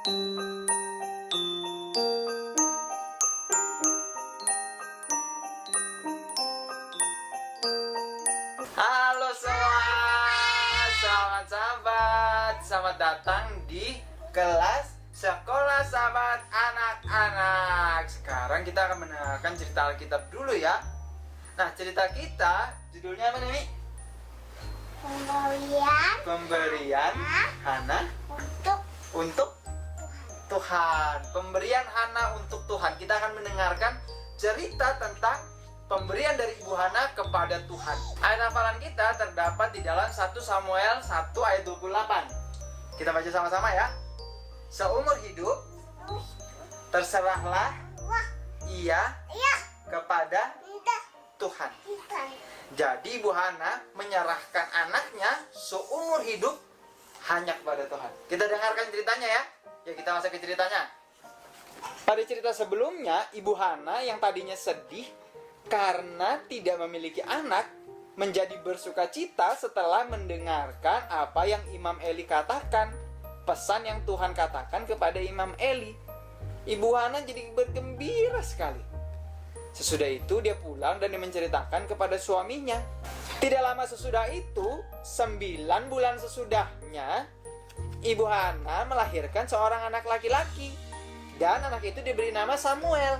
Halo semua, selamat sahabat, selamat datang di kelas Sekolah Sahabat Anak-anak. Sekarang kita akan mendengarkan cerita Alkitab dulu ya. Nah, cerita kita judulnya apa nih? Pemberian Hana untuk Tuhan. Pemberian Hana untuk Tuhan. Kita akan mendengarkan cerita tentang pemberian dari Ibu Hana kepada Tuhan. Ayat hafalan kita terdapat di dalam 1 Samuel 1 ayat 28. Kita baca sama-sama ya. Seumur hidup terserahlah ia kepada Tuhan. Jadi Ibu Hana menyerahkan anaknya seumur hidup hanya kepada Tuhan. Kita dengarkan ceritanya ya. Ya, kita masuk ke ceritanya. Pada cerita sebelumnya, Ibu Hana yang tadinya sedih karena tidak memiliki anak menjadi bersukacita setelah mendengarkan apa yang Imam Eli katakan, pesan yang Tuhan katakan kepada Imam Eli. Ibu Hana jadi bergembira sekali. Sesudah itu dia pulang dan dia menceritakan kepada suaminya. Tidak lama sesudah itu, 9 bulan sesudahnya, Ibu Hana melahirkan seorang anak laki-laki. Dan anak itu diberi nama Samuel.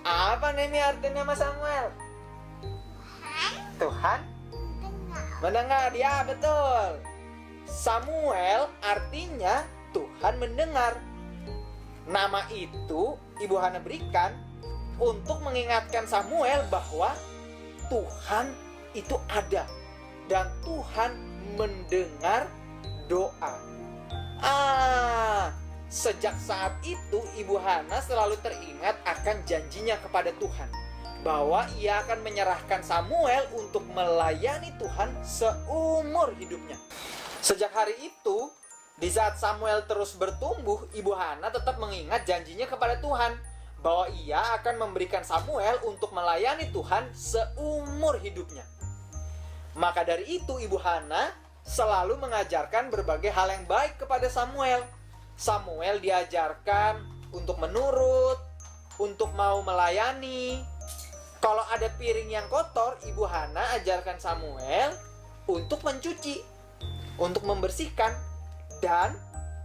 Apa nih arti nama Samuel? Tuhan mendengar. Ya, betul. Samuel artinya Tuhan mendengar. Nama itu Ibu Hana berikan untuk mengingatkan Samuel bahwa Tuhan itu ada dan Tuhan mendengar doa. Sejak saat itu Ibu Hana selalu teringat akan janjinya kepada Tuhan bahwa ia akan menyerahkan Samuel untuk melayani Tuhan seumur hidupnya. Sejak hari itu, di saat Samuel terus bertumbuh, Ibu Hana tetap mengingat janjinya kepada Tuhan bahwa ia akan memberikan Samuel untuk melayani Tuhan seumur hidupnya. Maka dari itu Ibu Hana selalu mengajarkan berbagai hal yang baik kepada Samuel. Samuel diajarkan untuk menurut, untuk mau melayani. Kalau ada piring yang kotor, Ibu Hana ajarkan Samuel untuk mencuci, untuk membersihkan. Dan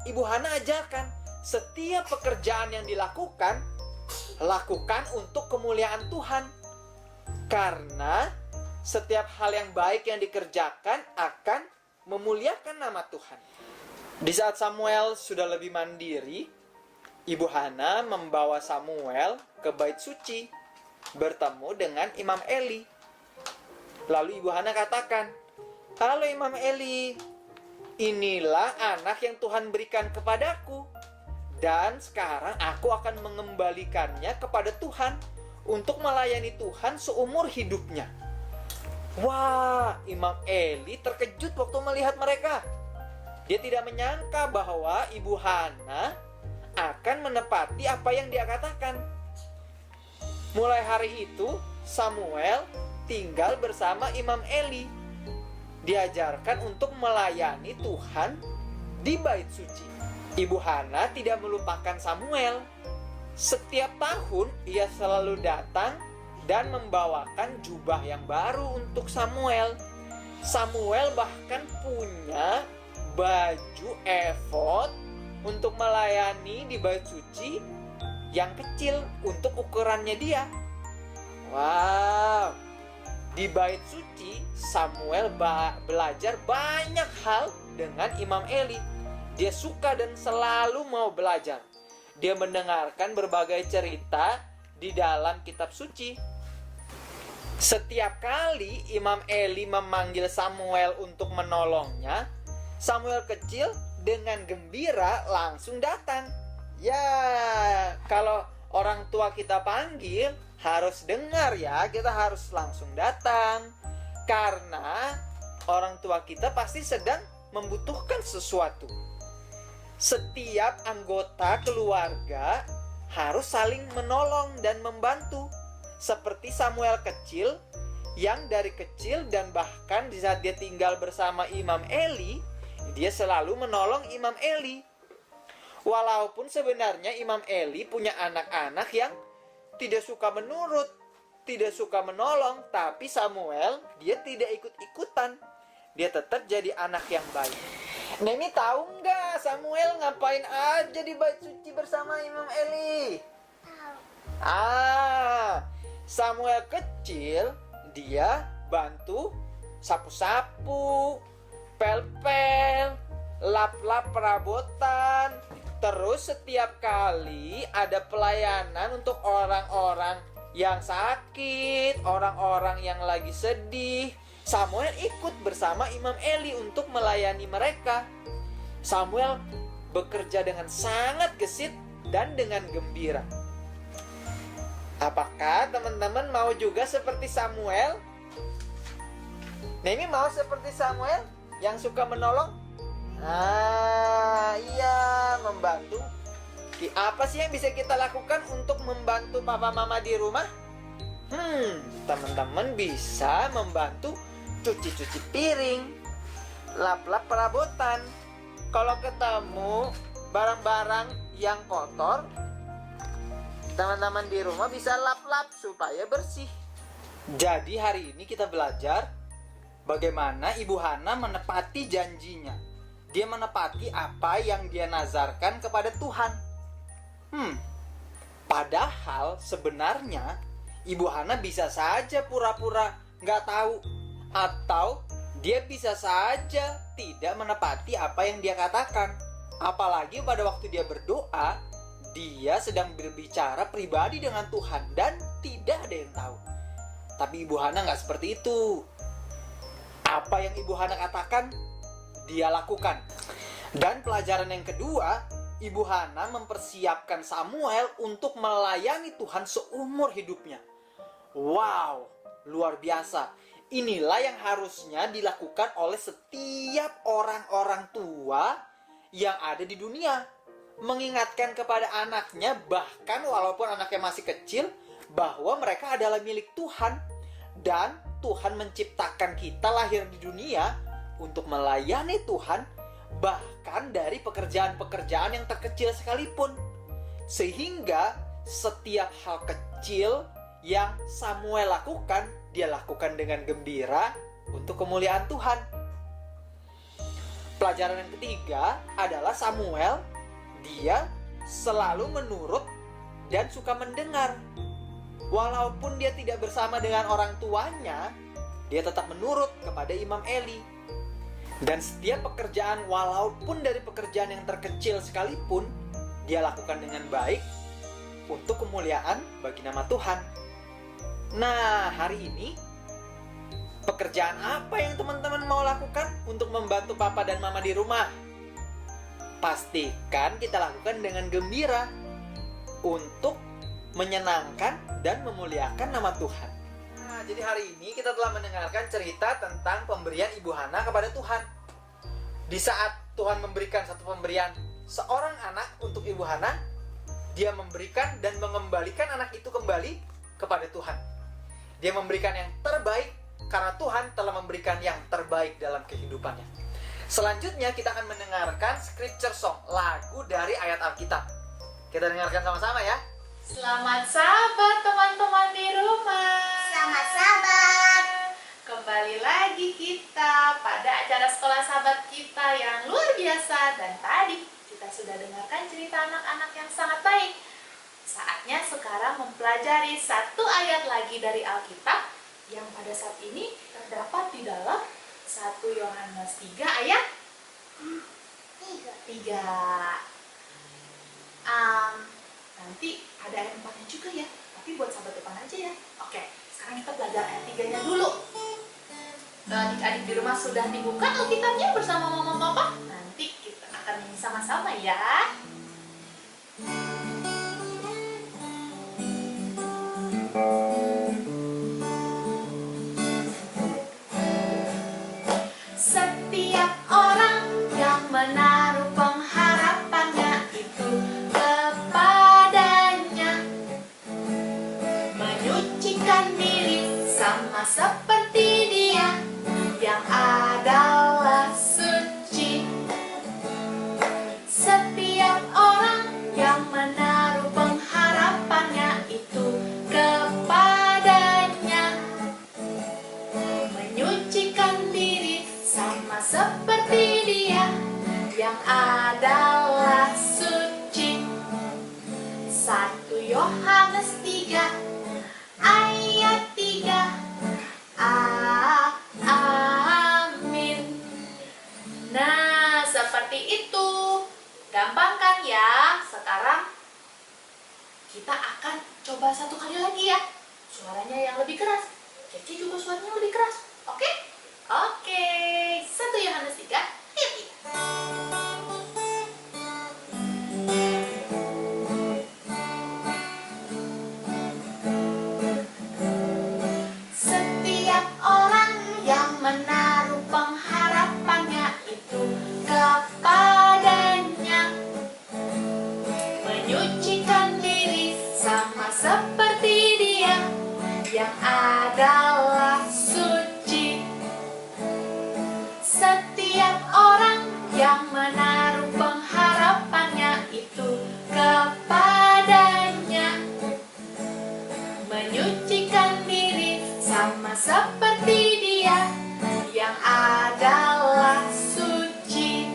Ibu Hana ajarkan setiap pekerjaan yang dilakukan, lakukan untuk kemuliaan Tuhan. Karena setiap hal yang baik yang dikerjakan akan memuliakan nama Tuhan. Di saat Samuel sudah lebih mandiri, Ibu Hana membawa Samuel ke bait suci, bertemu dengan Imam Eli. Lalu Ibu Hana katakan, "Halo Imam Eli, inilah anak yang Tuhan berikan kepadaku. Dan sekarang aku akan mengembalikannya kepada Tuhan untuk melayani Tuhan seumur hidupnya." Wah, Imam Eli terkejut waktu melihat mereka. Dia tidak menyangka bahwa Ibu Hana akan menepati apa yang dia katakan. Mulai hari itu, Samuel tinggal bersama Imam Eli. Diajarkan untuk melayani Tuhan di bait suci. Ibu Hana tidak melupakan Samuel. Setiap tahun ia selalu datang dan membawakan jubah yang baru untuk Samuel. Samuel bahkan punya baju efod untuk melayani di bait suci yang kecil untuk ukurannya dia. Wow. Di bait suci, Samuel belajar banyak hal dengan Imam Eli. Dia suka dan selalu mau belajar. Dia mendengarkan berbagai cerita di dalam kitab suci. Setiap kali Imam Eli memanggil Samuel untuk menolongnya, Samuel kecil dengan gembira langsung datang. Ya, kalau orang tua kita panggil, harus dengar ya, kita harus langsung datang. Karena orang tua kita pasti sedang membutuhkan sesuatu. Setiap anggota keluarga harus saling menolong dan membantu. Seperti Samuel kecil, yang dari kecil dan bahkan di saat dia tinggal bersama Imam Eli, dia selalu menolong Imam Eli. Walaupun sebenarnya Imam Eli punya anak-anak yang tidak suka menurut, tidak suka menolong, tapi Samuel dia tidak ikut-ikutan. Dia tetap jadi anak yang baik. Nemi tahu nggak Samuel ngapain aja di bait suci bersama Imam Eli? Samuel kecil dia bantu sapu-sapu, pel-pel, lap-lap perabotan. Terus setiap kali ada pelayanan untuk orang-orang yang sakit, orang-orang yang lagi sedih, Samuel ikut bersama Imam Eli untuk melayani mereka. Samuel bekerja dengan sangat gesit dan dengan gembira. Apakah teman-teman mau juga seperti Samuel? Nemi mau seperti Samuel yang suka menolong? Iya, membantu. Apa sih yang bisa kita lakukan untuk membantu papa mama di rumah? Teman-teman bisa membantu cuci-cuci piring, lap-lap perabotan. Kalau ketemu barang-barang yang kotor, teman-teman di rumah bisa lap-lap supaya bersih. Jadi hari ini kita belajar bagaimana Ibu Hana menepati janjinya. Dia menepati apa yang dia nazarkan kepada Tuhan. Padahal sebenarnya Ibu Hana bisa saja pura-pura nggak tahu, atau dia bisa saja tidak menepati apa yang dia katakan. Apalagi pada waktu dia berdoa, dia sedang berbicara pribadi dengan Tuhan dan tidak ada yang tahu. Tapi Ibu Hana nggak seperti itu. Apa yang Ibu Hana katakan, dia lakukan. Dan pelajaran yang kedua, Ibu Hana mempersiapkan Samuel untuk melayani Tuhan seumur hidupnya. Wow, luar biasa. Inilah yang harusnya dilakukan oleh setiap orang-orang tua yang ada di dunia. Mengingatkan kepada anaknya, bahkan walaupun anaknya masih kecil, bahwa mereka adalah milik Tuhan. Dan Tuhan menciptakan kita lahir di dunia untuk melayani Tuhan, bahkan dari pekerjaan-pekerjaan yang terkecil sekalipun. Sehingga setiap hal kecil yang Samuel lakukan, dia lakukan dengan gembira untuk kemuliaan Tuhan. Pelajaran yang ketiga adalah Samuel, dia selalu menurut dan suka mendengar. Walaupun dia tidak bersama dengan orang tuanya, dia tetap menurut kepada Imam Eli. Dan setiap pekerjaan, walaupun dari pekerjaan yang terkecil sekalipun, dia lakukan dengan baik untuk kemuliaan bagi nama Tuhan. Nah, hari ini pekerjaan apa yang teman-teman mau lakukan untuk membantu papa dan mama di rumah? Pastikan kita lakukan dengan gembira untuk menyenangkan dan memuliakan nama Tuhan. Nah, jadi hari ini kita telah mendengarkan cerita tentang pemberian Ibu Hana kepada Tuhan. Di saat Tuhan memberikan satu pemberian seorang anak untuk Ibu Hana, dia memberikan dan mengembalikan anak itu kembali kepada Tuhan. Dia memberikan yang terbaik karena Tuhan telah memberikan yang terbaik dalam kehidupannya. Selanjutnya kita akan mendengarkan scripture song, lagu dari ayat Alkitab. Kita dengarkan sama-sama ya. Selamat sahabat teman-teman di rumah. Selamat sahabat. Kembali lagi kita pada acara sekolah sahabat kita yang luar biasa. Dan tadi kita sudah dengarkan cerita anak-anak yang sangat baik. Saatnya sekarang mempelajari satu ayat lagi dari Alkitab yang pada saat ini terdapat di dalam 1 Yohanes 3 ayat 3. Nanti ada ayat 4-nya juga ya, tapi buat sahabat depan aja ya. Oke, sekarang kita belajar ayat 3-nya dulu. Adik-adik di rumah sudah dibuka Alkitabnya bersama mama papa? Nanti kita akan nyanyi sama-sama ya. Setiap orang yang menaruh pengharapannya itu kepadanya, menyucikan diri sama seperti Dia yang adalah suci. Setiap orang Gampang kan ya? Sekarang kita akan coba satu kali lagi ya. Suaranya yang lebih keras. Ceci juga suaranya lebih keras. Oke? Oke. 1 Yohanes 3 ayat 3. Setiap orang yang menaruh pengharapannya itu kepadanya, menyucikan diri sama seperti Dia yang adalah suci. Setiap orang yang menaruh pengharapannya itu kepadanya, menyucikan diri sama seperti Dia yang adalah suci.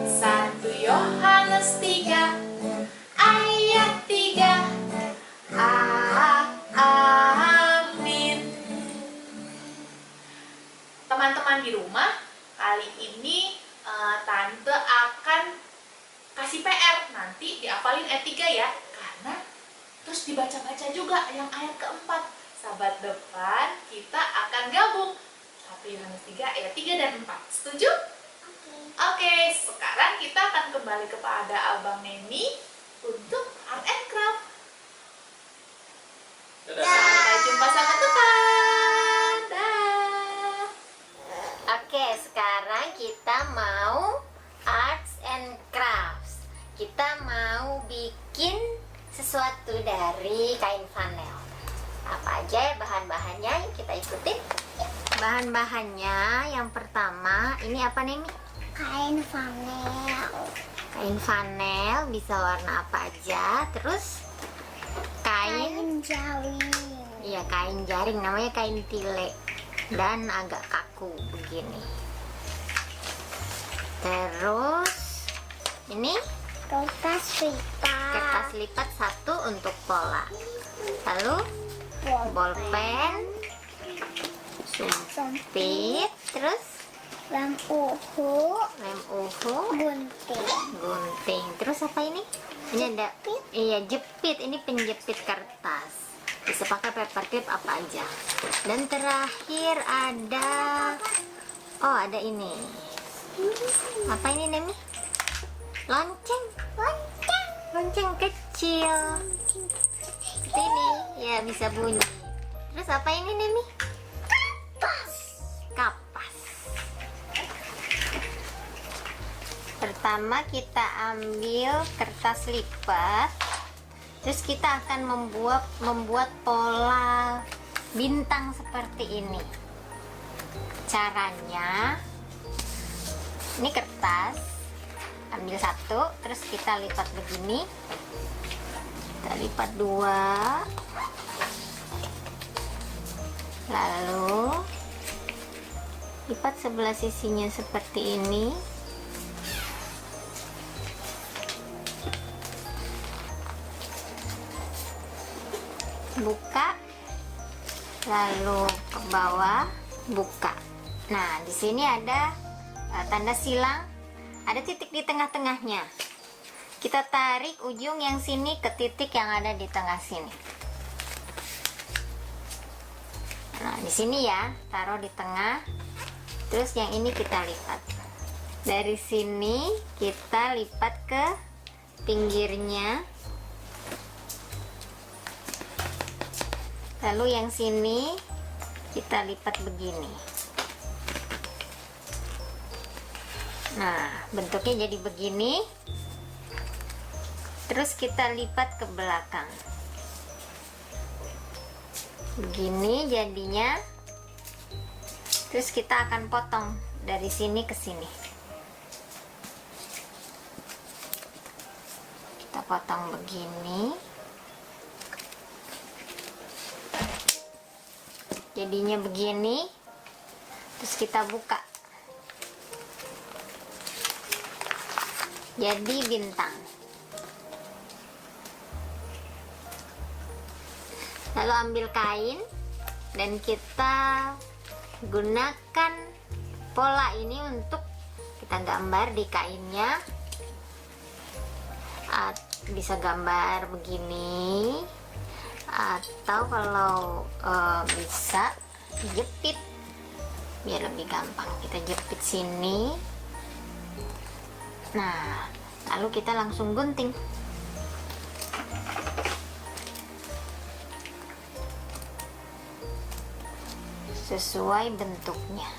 1 Yohanes 3 ayat 3. Amin. Teman-teman di rumah, kali ini Tante akan kasih PR. Nanti dihafalin ayat 3 ya. Karena terus dibaca-baca juga yang ayat keempat. Sahabat depan, kita akan gabung 1 Yohanes 3 ayat 3 dan 4. Setuju? Oke, sekarang kita akan kembali kepada Abang Nemi untuk art and craft. Sampai jumpa sahabat depan. Dah. Oke, sekarang kita mau arts and crafts. Kita mau bikin sesuatu dari kain flanel. Apa aja bahan-bahannya? Yuk kita ikutin. Bahan-bahannya yang pertama, ini apa nih? Kain flanel. Kain flanel bisa warna apa aja. Terus kain jaring. Iya, kain jaring, namanya kain tile dan agak kaku begini. Terus ini kertas lipat 1 untuk pola. Lalu bolpen, sumpit, terus lem uhu, gunting. Terus apa ini? Ini ada, iya, jepit. Ini penjepit kertas. Bisa pakai paper clip apa aja. Dan terakhir ada, ada ini. Apa ini Nemi? Lonceng kecil. Seperti ini, ya bisa bunyi. Terus apa ini Nemi? Kapas. Pertama kita ambil kertas lipat. Terus kita akan membuat pola bintang seperti ini. Caranya, ini kertas, ambil 1, terus kita lipat begini. Kita lipat 2, lalu lipat sebelah sisinya seperti ini. Buka, lalu ke bawah, buka. Nah, di sini ada tanda silang, ada titik di tengah-tengahnya. Kita tarik ujung yang sini ke titik yang ada di tengah sini. Nah, di sini ya, taruh di tengah. Terus yang ini kita lipat. Dari sini kita lipat ke pinggirnya. Lalu yang sini kita lipat begini. Nah, bentuknya jadi begini. Terus kita lipat ke belakang. Begini jadinya. Terus kita akan potong dari sini ke sini. Kita potong begini. Jadinya begini. Terus kita buka. Jadi bintang. Lalu ambil kain dan kita gunakan pola ini untuk kita gambar di kainnya. bisa gambar begini, atau kalau bisa dijepit biar lebih gampang. Kita jepit sini. Nah, lalu kita langsung gunting. Sesuai bentuknya.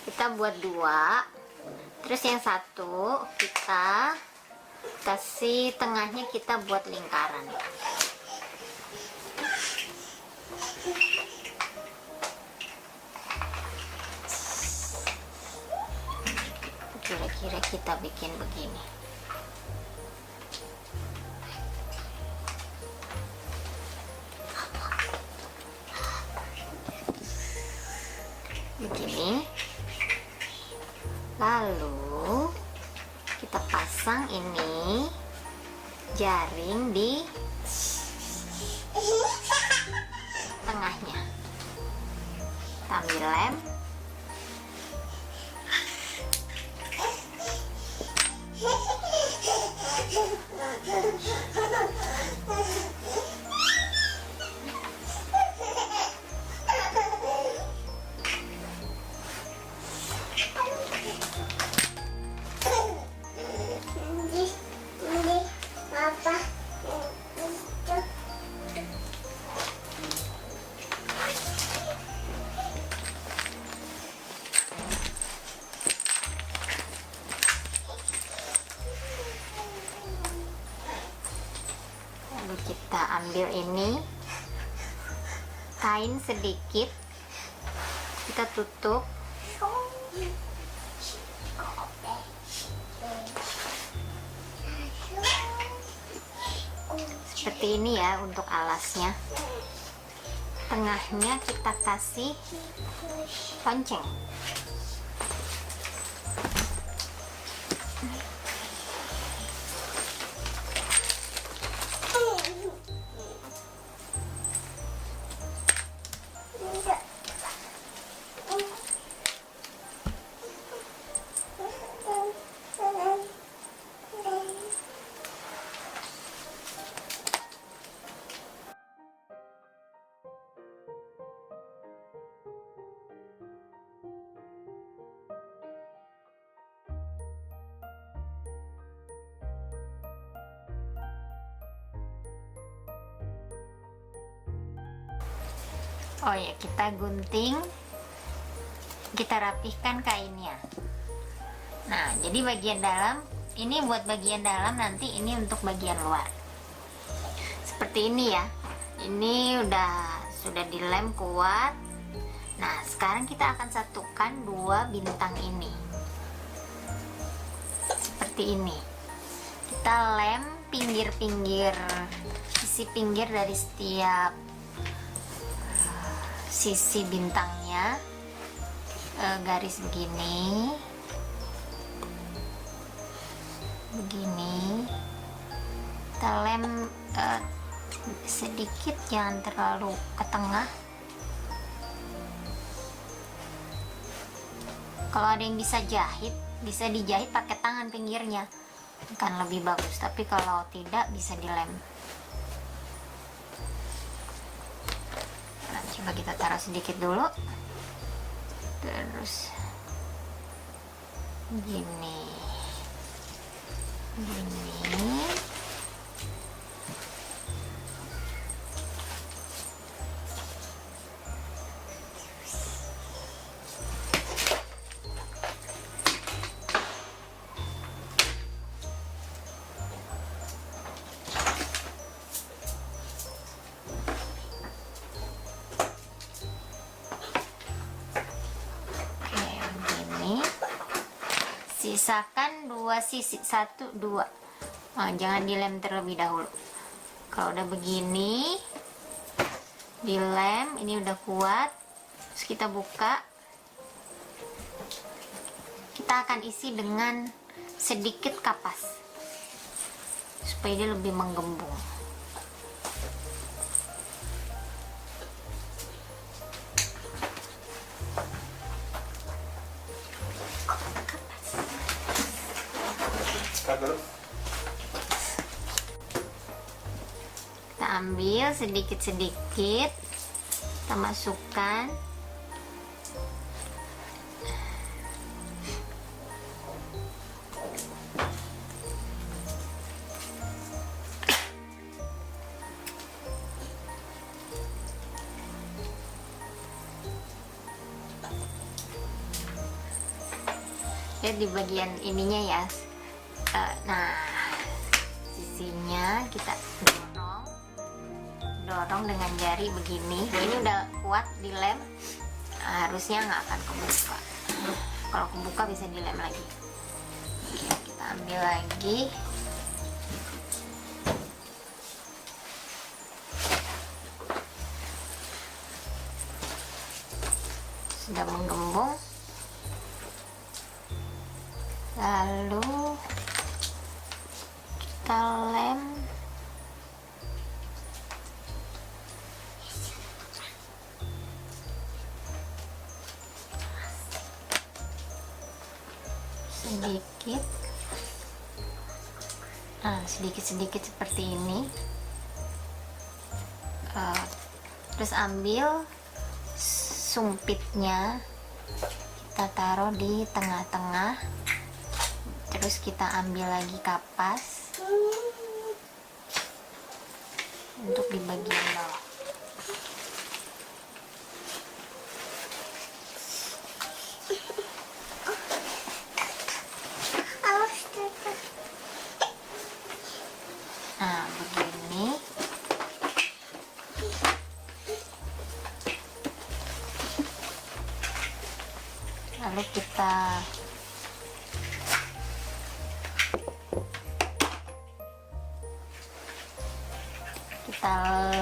Kita buat 2, terus yang satu kita kasih tengahnya, kita buat lingkaran. Kira-kira kita bikin begini. Begini. Lalu kita pasang ini jaring di tengahnya. Kita ambil lem. Lalu kita ambil ini kain sedikit, kita tutup. Seperti ini ya untuk alasnya. Tengahnya kita kasih lonceng. Oh ya, kita gunting, kita rapihkan kainnya. Nah, jadi bagian dalam ini buat bagian dalam, nanti ini untuk bagian luar. Seperti ini ya. Ini sudah dilem kuat. Nah, sekarang kita akan satukan 2 bintang ini. Seperti ini. Kita lem pinggir-pinggir, sisi pinggir dari setiap sisi bintangnya, garis begini, kita lem sedikit, jangan terlalu ke tengah. Kalau ada yang bisa jahit, bisa dijahit pakai tangan pinggirnya, kan lebih bagus, tapi kalau tidak bisa dilem. Coba kita taruh sedikit dulu, terus gini. Sisakan 2 sisi, 1, 2. Nah, jangan dilem terlebih dahulu. Kalau udah begini, dilem, ini udah kuat. Terus kita buka. Kita akan isi dengan sedikit kapas supaya dia lebih menggembung. Kita ambil sedikit-sedikit, kita masukkan. Lihat di bagian ininya ya. Nah, sisinya kita dorong dengan jari begini. Ini udah kuat dilem, harusnya nggak akan kebuka. Kalau kebuka bisa dilem lagi. Kita ambil lagi. Sudah menggembung. Lalu kita lem. Sedikit. Nah, sedikit-sedikit seperti ini. Terus ambil sumpitnya, kita taruh di tengah-tengah. Terus kita ambil lagi kapas untuk di bagian bawah. Nah, begini. Lalu kita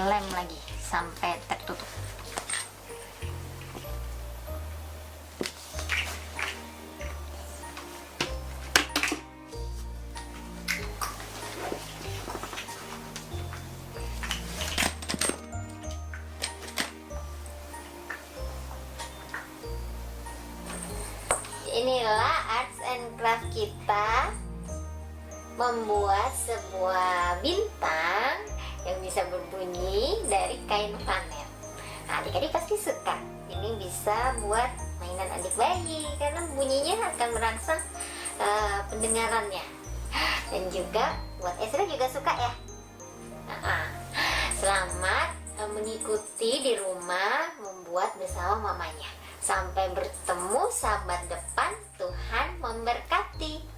lem lagi sampai tertutup. Inilah arts and craft kita membuat sebuah bintang yang bisa berbunyi dari kain flanel. Nah, adik-adik pasti suka. Ini bisa buat mainan adik bayi karena bunyinya akan merangsang pendengarannya. Dan juga buat Ezra juga suka ya. Selamat mengikuti di rumah membuat bersama mamanya. Sampai bertemu sahabat depan. Tuhan memberkati.